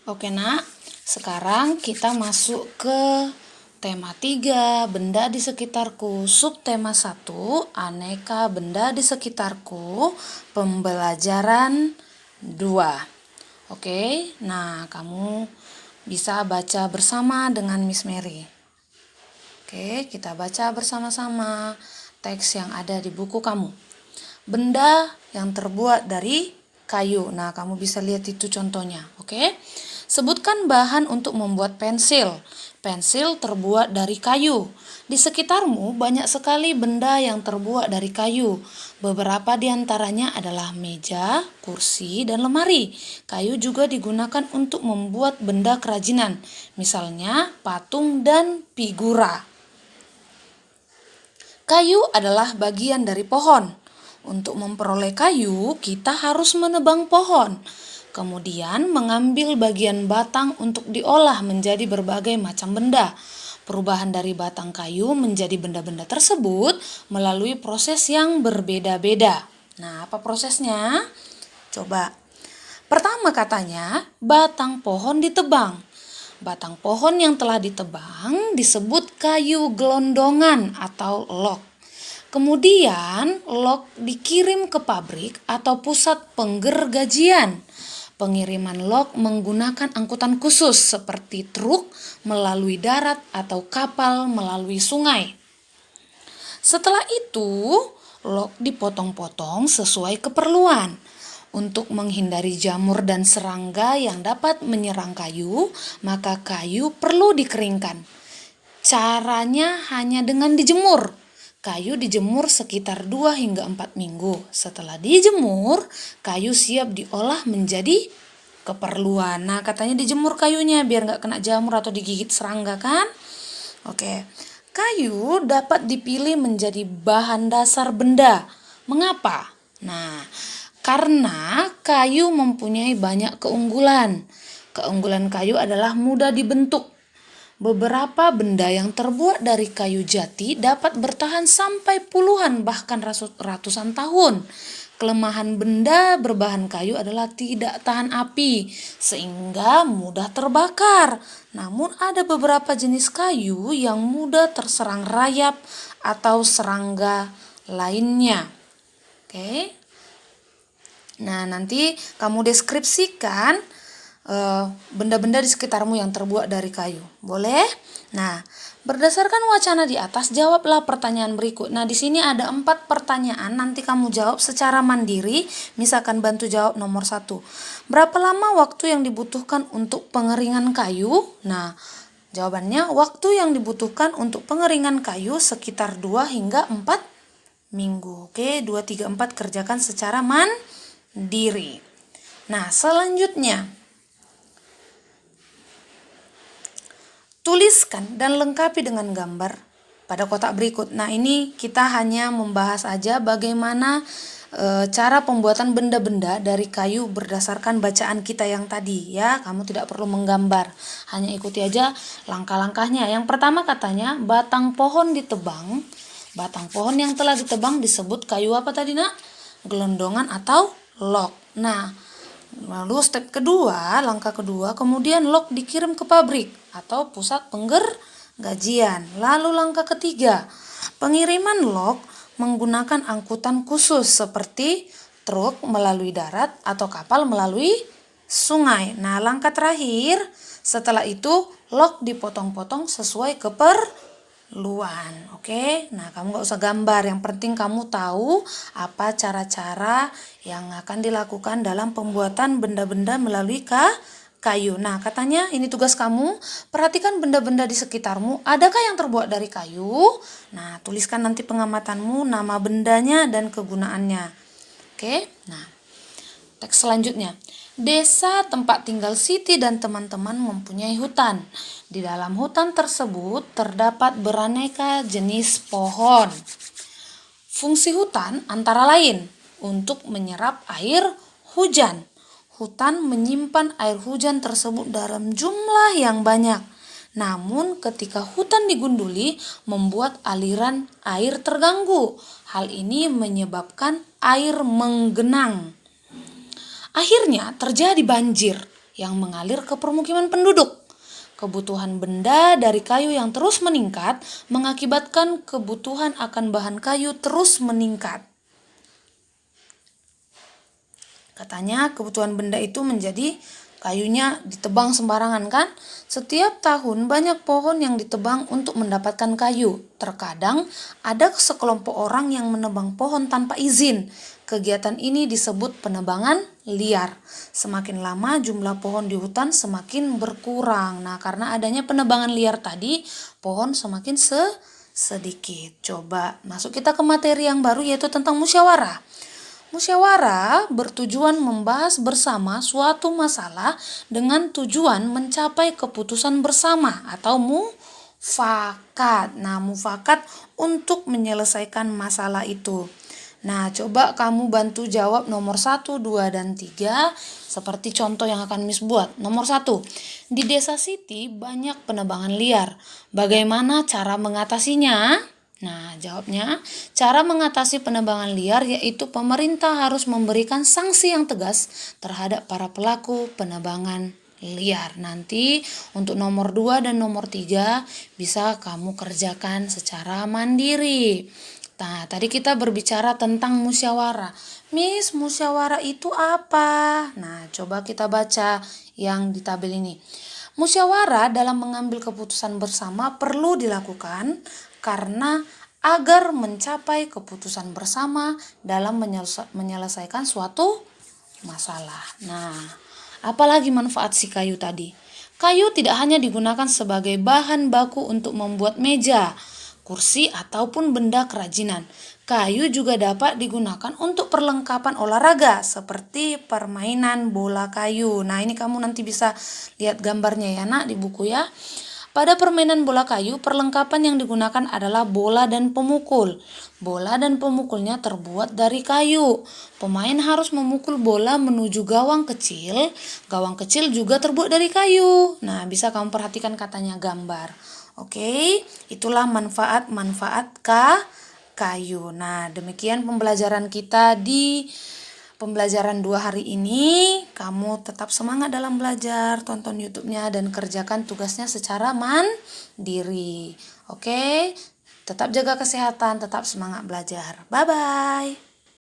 Oke nak, sekarang kita masuk ke tema 3, benda di sekitarku. Subtema 1, aneka benda di sekitarku, pembelajaran 2. Oke, nah kamu bisa baca bersama dengan Miss Mary. Oke, kita baca bersama-sama teks yang ada di buku kamu. Benda yang terbuat dari kayu. Nah, kamu bisa lihat itu contohnya, oke? Sebutkan bahan untuk membuat pensil. Pensil terbuat dari kayu. Di sekitarmu banyak sekali benda yang terbuat dari kayu. Beberapa di antaranya adalah meja, kursi, dan lemari. Kayu juga digunakan untuk membuat benda kerajinan, misalnya patung dan figura. Kayu adalah bagian dari pohon. Untuk memperoleh kayu, kita harus menebang pohon. Kemudian mengambil bagian batang untuk diolah menjadi berbagai macam benda. Perubahan dari batang kayu menjadi benda-benda tersebut melalui proses yang berbeda-beda. Nah, apa prosesnya? Coba. Pertama katanya, batang pohon ditebang. Batang pohon yang telah ditebang disebut kayu gelondongan atau log. Kemudian log dikirim ke pabrik atau pusat penggergajian. Pengiriman log menggunakan angkutan khusus seperti truk melalui darat atau kapal melalui sungai. Setelah itu, log dipotong-potong sesuai keperluan. Untuk menghindari jamur dan serangga yang dapat menyerang kayu, maka kayu perlu dikeringkan. Caranya hanya dengan dijemur. Kayu dijemur sekitar 2 hingga 4 minggu. Setelah dijemur, kayu siap diolah menjadi keperluan. Nah, katanya dijemur kayunya biar nggak kena jamur atau digigit serangga kan? Oke, kayu dapat dipilih menjadi bahan dasar benda. Mengapa? Nah, karena kayu mempunyai banyak keunggulan. Keunggulan kayu adalah mudah dibentuk. Beberapa benda yang terbuat dari kayu jati dapat bertahan sampai puluhan bahkan ratusan tahun. Kelemahan benda berbahan kayu adalah tidak tahan api sehingga mudah terbakar. Namun ada beberapa jenis kayu yang mudah terserang rayap atau serangga lainnya. Oke. Nah, nanti kamu deskripsikan benda-benda di sekitarmu yang terbuat dari kayu. Boleh? Nah, berdasarkan wacana di atas, jawablah pertanyaan berikut. Nah, di sini ada 4 pertanyaan. Nanti kamu jawab secara mandiri. Misalkan bantu jawab nomor 1. Berapa lama waktu yang dibutuhkan untuk pengeringan kayu? Nah, jawabannya waktu yang dibutuhkan untuk pengeringan kayu sekitar 2 hingga 4 minggu. Oke, 2, 3, 4 kerjakan secara mandiri. Nah, selanjutnya tuliskan dan lengkapi dengan gambar pada kotak berikut. Nah, ini kita hanya membahas aja bagaimana cara pembuatan benda-benda dari kayu berdasarkan bacaan kita yang tadi ya. Kamu tidak perlu menggambar, hanya ikuti aja langkah-langkahnya. Yang pertama katanya batang pohon ditebang. Batang pohon yang telah ditebang disebut kayu apa tadi nak? Gelondongan atau log. Nah, lalu step kedua, langkah kedua, kemudian log dikirim ke pabrik atau pusat penggergajian. Lalu langkah ketiga, pengiriman log menggunakan angkutan khusus seperti truk melalui darat atau kapal melalui sungai. Nah, langkah terakhir, setelah itu log dipotong-potong sesuai keperluan. Oke, nah kamu gak usah gambar, yang penting kamu tahu apa cara-cara yang akan dilakukan dalam pembuatan benda-benda melalui kayu. Nah, katanya ini tugas kamu, perhatikan benda-benda di sekitarmu, adakah yang terbuat dari kayu? Nah, tuliskan nanti pengamatanmu, nama bendanya dan kegunaannya. Oke, nah teks selanjutnya. Desa tempat tinggal Siti dan teman-teman mempunyai hutan. Di dalam hutan tersebut terdapat beraneka jenis pohon. Fungsi hutan antara lain untuk menyerap air hujan. Hutan menyimpan air hujan tersebut dalam jumlah yang banyak. Namun ketika hutan digunduli membuat aliran air terganggu. Hal ini menyebabkan air menggenang. Akhirnya terjadi banjir yang mengalir ke permukiman penduduk. Kebutuhan benda dari kayu yang terus meningkat mengakibatkan kebutuhan akan bahan kayu terus meningkat. Katanya kebutuhan benda itu menjadi kayunya ditebang sembarangan kan? Setiap tahun banyak pohon yang ditebang untuk mendapatkan kayu. Terkadang ada sekelompok orang yang menebang pohon tanpa izin. Kegiatan ini disebut penebangan liar. Semakin lama jumlah pohon di hutan semakin berkurang. Nah, karena adanya penebangan liar tadi, pohon semakin sedikit. Coba masuk kita ke materi yang baru yaitu tentang musyawarah. Musyawarah bertujuan membahas bersama suatu masalah dengan tujuan mencapai keputusan bersama atau mufakat. Nah, mufakat untuk menyelesaikan masalah itu. Nah, coba kamu bantu jawab nomor 1, 2, dan 3 seperti contoh yang akan Miss buat. Nomor 1, di desa Siti banyak penebangan liar. Bagaimana cara mengatasinya? Nah, jawabnya, cara mengatasi penebangan liar yaitu pemerintah harus memberikan sanksi yang tegas terhadap para pelaku penebangan liar. Nanti untuk nomor 2 dan nomor 3 bisa kamu kerjakan secara mandiri. Nah, tadi kita berbicara tentang musyawarah. Miss, musyawarah itu apa? Nah, coba kita baca yang di tabel ini. Musyawarah dalam mengambil keputusan bersama perlu dilakukan karena agar mencapai keputusan bersama dalam menyelesaikan suatu masalah. Nah, apalagi manfaat si kayu tadi? Kayu tidak hanya digunakan sebagai bahan baku untuk membuat meja, kursi, ataupun benda kerajinan. Kayu juga dapat digunakan untuk perlengkapan olahraga seperti permainan bola kayu. Nah, ini kamu nanti bisa lihat gambarnya ya nak di buku ya. Pada permainan bola kayu, perlengkapan yang digunakan adalah bola dan pemukul. Bola dan pemukulnya terbuat dari kayu. Pemain harus memukul bola menuju gawang kecil. Gawang kecil juga terbuat dari kayu. Nah, bisa kamu perhatikan katanya gambar. Oke, itulah manfaat-manfaat kayu. Nah, demikian pembelajaran kita di pembelajaran 2 hari ini. Kamu tetap semangat dalam belajar, tonton YouTube-nya dan kerjakan tugasnya secara mandiri. Oke, tetap jaga kesehatan, tetap semangat belajar. Bye-bye.